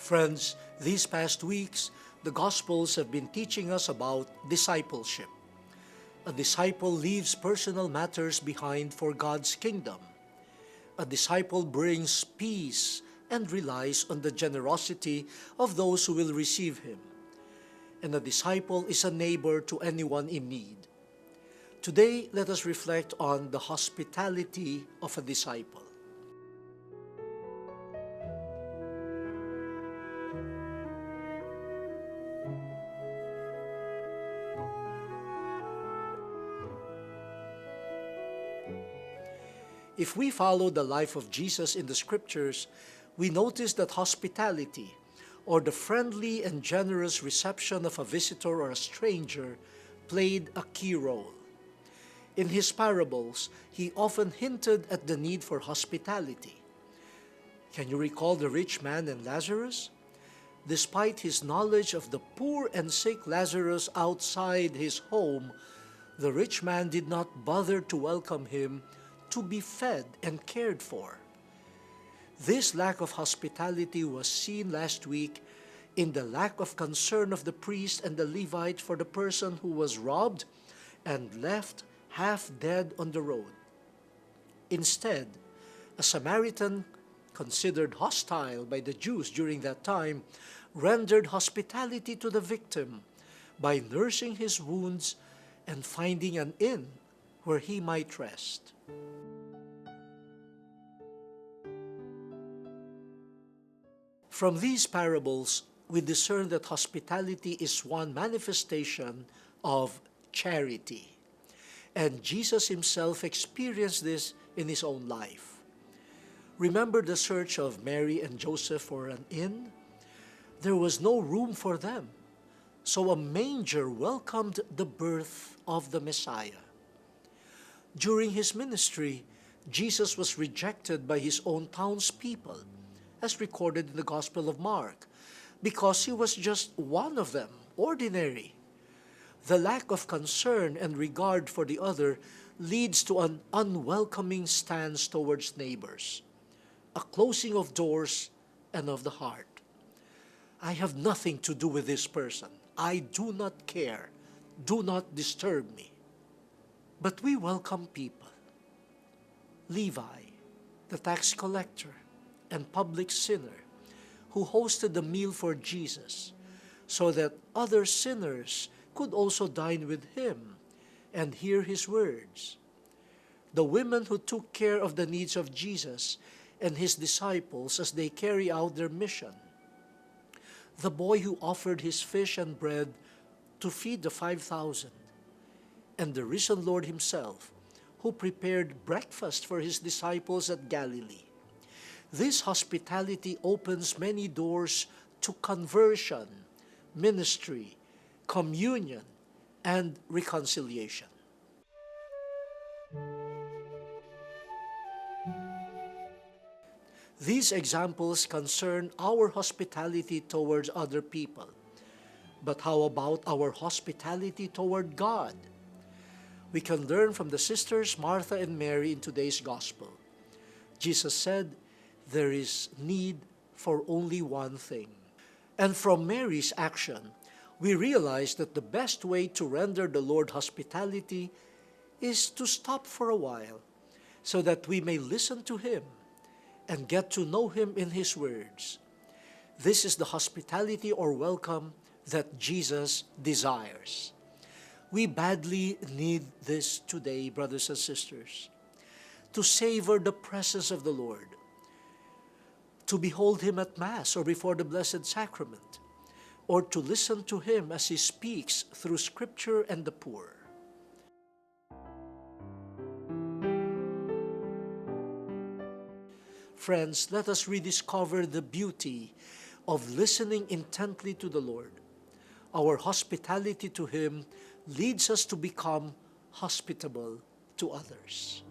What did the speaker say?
Friends, these past weeks, the Gospels have been teaching us about discipleship. A disciple leaves personal matters behind for God's kingdom. A disciple brings peace and relies on the generosity of those who will receive him. And a disciple is a neighbor to anyone in need. Today, let us reflect on the hospitality of a disciple. If we follow the life of Jesus in the Scriptures, we notice that hospitality, or the friendly and generous reception of a visitor or a stranger, played a key role. In his parables, he often hinted at the need for hospitality. Can you recall the rich man and Lazarus? Despite his knowledge of the poor and sick Lazarus outside his home, the rich man did not bother to welcome him to be fed and cared for. This lack of hospitality was seen last week in the lack of concern of the priest and the Levite for the person who was robbed and left half dead on the road. Instead, a Samaritan, considered hostile by the Jews during that time, rendered hospitality to the victim by nursing his wounds and finding an inn where he might rest. From these parables, we discern that hospitality is one manifestation of charity. And Jesus himself experienced this in his own life. Remember the search of Mary and Joseph for an inn? There was no room for them, so a manger welcomed the birth of the Messiah. During his ministry, Jesus was rejected by his own townspeople, as recorded in the Gospel of Mark, because he was just one of them, ordinary. The lack of concern and regard for the other leads to an unwelcoming stance towards neighbors, a closing of doors and of the heart. I have nothing to do with this person. I do not care. Do not disturb me. But we welcome people. Levi, the tax collector and public sinner, who hosted the meal for Jesus so that other sinners could also dine with him and hear his words. The women who took care of the needs of Jesus and his disciples as they carry out their mission. The boy who offered his fish and bread to feed the 5,000. And the risen Lord himself, who prepared breakfast for his disciples at Galilee. This hospitality opens many doors to conversion, ministry, communion, and reconciliation. These examples concern our hospitality towards other people. But how about our hospitality toward God? We can learn from the sisters Martha and Mary in today's Gospel. Jesus said, there is need for only one thing. And from Mary's action, we realize that the best way to render the Lord hospitality is to stop for a while so that we may listen to him and get to know him in his words. This is the hospitality or welcome that Jesus desires. We badly need this today, brothers and sisters, to savor the presence of the Lord, to behold him at Mass or before the Blessed Sacrament, or to listen to him as he speaks through Scripture and the poor. Friends, let us rediscover the beauty of listening intently to the Lord. Our hospitality to him leads us to become hospitable to others.